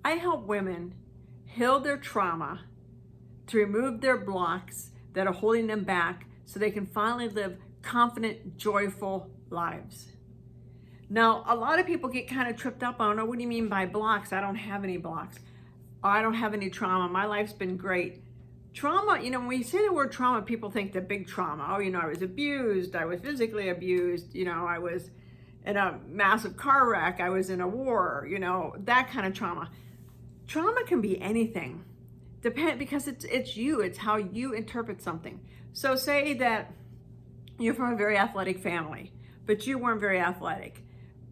I help women heal their trauma, to remove their blocks that are holding them back so they can finally live confident, joyful lives. Now, a lot of people get kind of tripped up on, oh, what do you mean by blocks? I don't have any blocks. Oh, I don't have any trauma. My life's been great. Trauma, when we say the word trauma, people think the big trauma. Oh, I was abused. I was physically abused. I was in a massive car wreck. I was in a war, that kind of trauma. Trauma can be anything. Because it's you. It's how you interpret something. So say that you're from a very athletic family, but you weren't very athletic.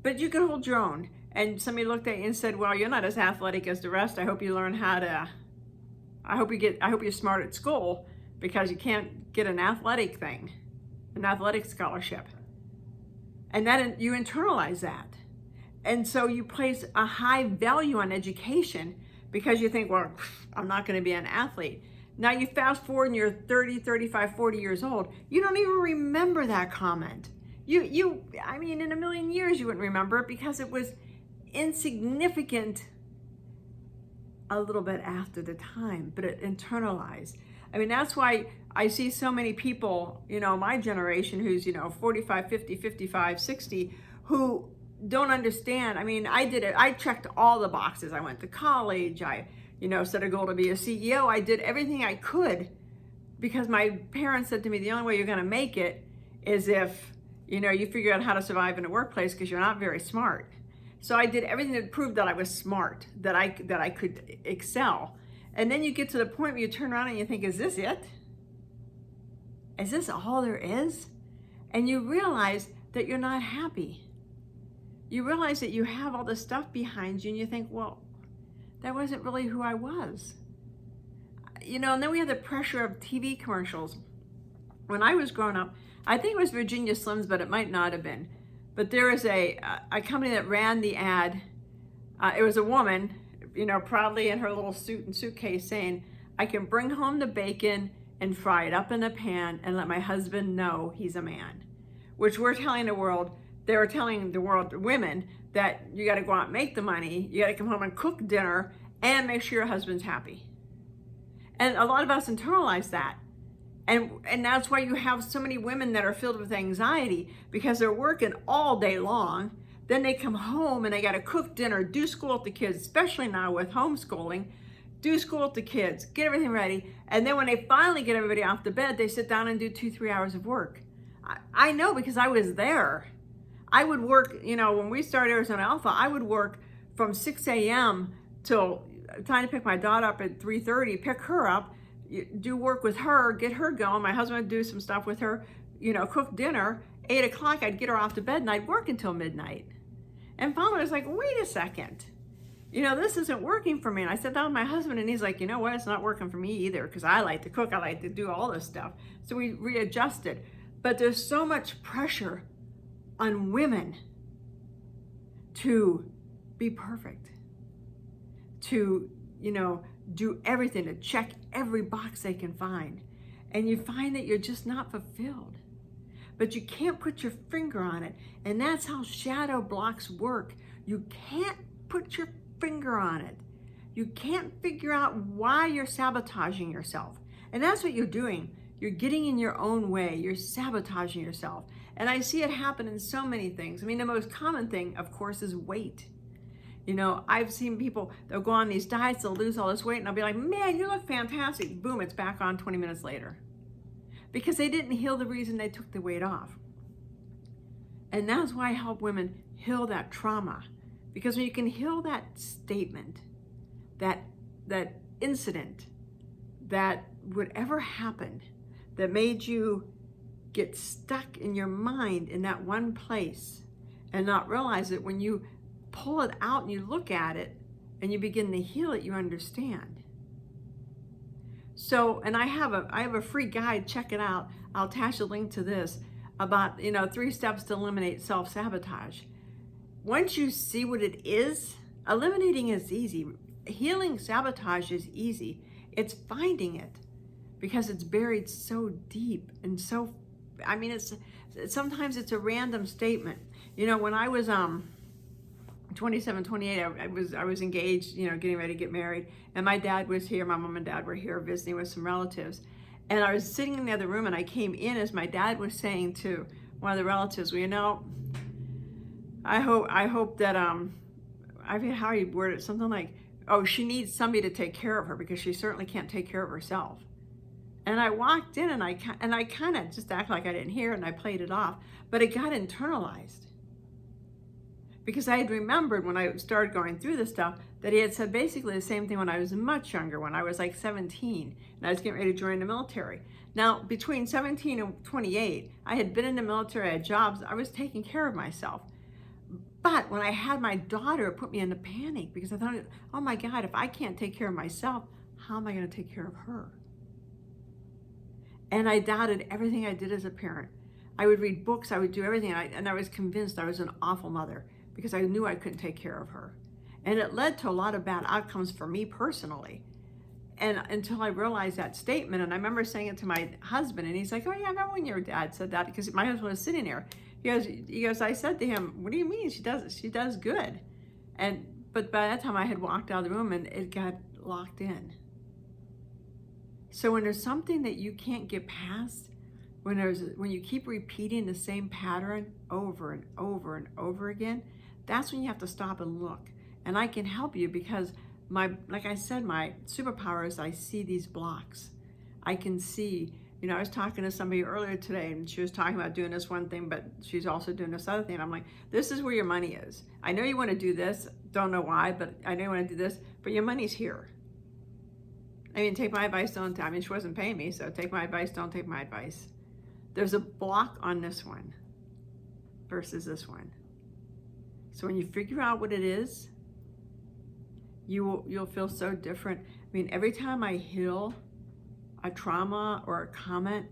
But you could hold your own. And somebody looked at you and said, well, you're not as athletic as the rest. I hope you learn how to, I hope you're smart at school, because you can't get an athletic scholarship. And then you internalize that. And so you place a high value on education because you think, well, I'm not going to be an athlete. Now you fast forward and you're 30, 35, 40 years old. You don't even remember that comment. I mean, in a million years, you wouldn't remember it because it was insignificant a little bit after the time, but it internalized. I mean, that's why I see so many people, my generation who's, 45, 50, 55, 60, who don't understand. I mean, I did it. I checked all the boxes. I went to college. I, set a goal to be a CEO. I did everything I could because my parents said to me, the only way you're going to make it is if, you figure out how to survive in a workplace because you're not very smart. So I did everything to prove that I was smart, that I could excel. And then you get to the point where you turn around and you think, is this it? Is this all there is? And you realize that you're not happy. You realize that you have all this stuff behind you and you think, well, that wasn't really who I was. And then we have the pressure of TV commercials. When I was growing up, I think it was Virginia Slims, but it might not have been. But there was a company that ran the ad. It was a woman, proudly in her little suit and suitcase saying, I can bring home the bacon and fry it up in a pan and let my husband know he's a man. Which we're telling the world, they were telling the world, women, that you got to go out and make the money, you got to come home and cook dinner and make sure your husband's happy. And a lot of us internalize that. And that's why you have so many women that are filled with anxiety because they're working all day long. Then they come home and they got to cook dinner, do school with the kids, especially now with homeschooling, do school with the kids, get everything ready. And then when they finally get everybody off the bed, they sit down and do 2-3 hours of work. I know because I was there. I would work, when we started Arizona Alpha, I would work from 6 a.m. till time to pick my daughter up at 3:30, pick her up, do work with her, get her going. My husband would do some stuff with her, cook dinner. 8 o'clock, I'd get her off to bed and I'd work until midnight. And finally I was like, wait a second, this isn't working for me. And I sat down with my husband and he's like, you know what, it's not working for me either because I like to cook, I like to do all this stuff. So we readjusted. But there's so much pressure on women to be perfect, to, do everything, to check every box they can find. And you find that you're just not fulfilled. But you can't put your finger on it. And that's how shadow blocks work. You can't put your finger on it. You can't figure out why you're sabotaging yourself. And that's what you're doing. You're getting in your own way. You're sabotaging yourself. And I see it happen in so many things. I mean, the most common thing, of course, is weight. I've seen people, they'll go on these diets, they'll lose all this weight, and I'll be like, man, you look fantastic. Boom, it's back on 20 minutes later. Because they didn't heal the reason they took the weight off. And that's why I help women heal that trauma. Because when you can heal that statement, that incident, that whatever happened that made you get stuck in your mind in that one place and not realize that when you pull it out and you look at it and you begin to heal it, you understand. So, and I have a free guide, check it out. I'll attach a link to this about, 3 steps to eliminate self-sabotage. Once you see what it is, eliminating is easy. Healing sabotage is easy. It's finding it because it's buried so deep and so, sometimes it's a random statement. When I was 27, 28, I was engaged, you know, getting ready to get married. And my dad was here, my mom and dad were here visiting with some relatives. And I was sitting in the other room and I came in as my dad was saying to one of the relatives, well, you know, I hope that, I forget how he worded it, something like, oh, she needs somebody to take care of her because she certainly can't take care of herself. And I walked in and I kind of just acted like I didn't hear it and I played it off, but it got internalized. Because I had remembered when I started going through this stuff that he had said basically the same thing when I was much younger, when I was like 17 and I was getting ready to join the military. Now, between 17 and 28, I had been in the military, I had jobs, I was taking care of myself. But when I had my daughter, it put me into panic because I thought, oh my God, if I can't take care of myself, how am I going to take care of her? And I doubted everything I did as a parent. I would read books, I would do everything, and I was convinced I was an awful mother because I knew I couldn't take care of her. And it led to a lot of bad outcomes for me personally. And until I realized that statement, and I remember saying it to my husband, and he's like, oh yeah, I remember when your dad said that, because my husband was sitting there. He goes, I said to him, what do you mean? She does good. But by that time I had walked out of the room and it got locked in. So when there's something that you can't get past, when you keep repeating the same pattern over and over and over again, that's when you have to stop and look. And I can help you because like I said, my superpower is I see these blocks. I can see, you know, I was talking to somebody earlier today and she was talking about doing this one thing, but she's also doing this other thing. I'm like, this is where your money is. I know you want to do this. Don't know why, but I know you want to do this, but your money's here. I mean, take my advice, don't. I mean, she wasn't paying me, so take my advice, don't take my advice. There's a block on this one versus this one. So when you figure out what it is, you'll feel so different. I mean, every time I heal a trauma or a comment,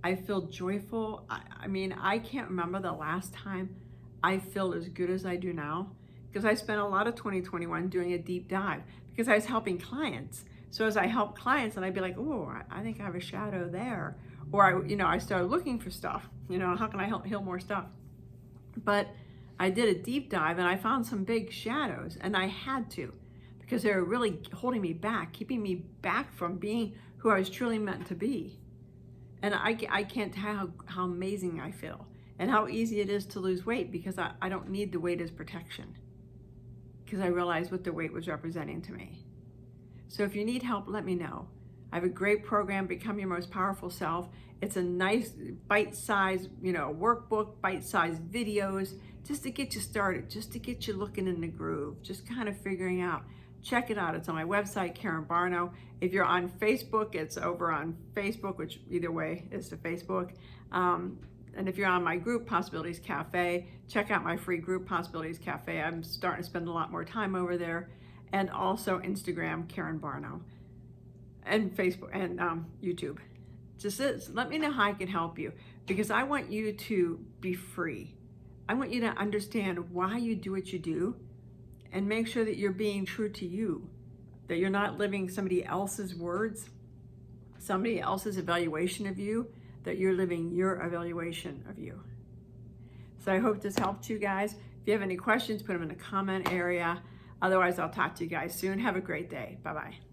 I feel joyful. I mean, I can't remember the last time I feel as good as I do now, because I spent a lot of 2021 doing a deep dive because I was helping clients. So as I help clients, and I'd be like, oh, I think I have a shadow there. Or I started looking for stuff, how can I help heal more stuff? But I did a deep dive and I found some big shadows, and I had to, because they were really holding me back, keeping me back from being who I was truly meant to be. And I can't tell how amazing I feel and how easy it is to lose weight, because I don't need the weight as protection, because I realized what the weight was representing to me. So if you need help, let me know. I have a great program, Become Your Most Powerful Self. It's a nice bite-sized, workbook, bite-sized videos, just to get you started, just to get you looking in the groove, just kind of figuring out. Check it out. It's on my website, Karen Barno. If you're on Facebook, it's over on Facebook, which either way is to Facebook. And if you're on my group, Possibilities Cafe, check out my free group, Possibilities Cafe. I'm starting to spend a lot more time over there. And also Instagram, Karen Barno, and Facebook and YouTube. Just let me know how I can help you, because I want you to be free. I want you to understand why you do what you do, and make sure that you're being true to you, that you're not living somebody else's words, somebody else's evaluation of you, that you're living your evaluation of you. So I hope this helped you guys. If you have any questions, put them in the comment area. Otherwise, I'll talk to you guys soon. Have a great day. Bye-bye.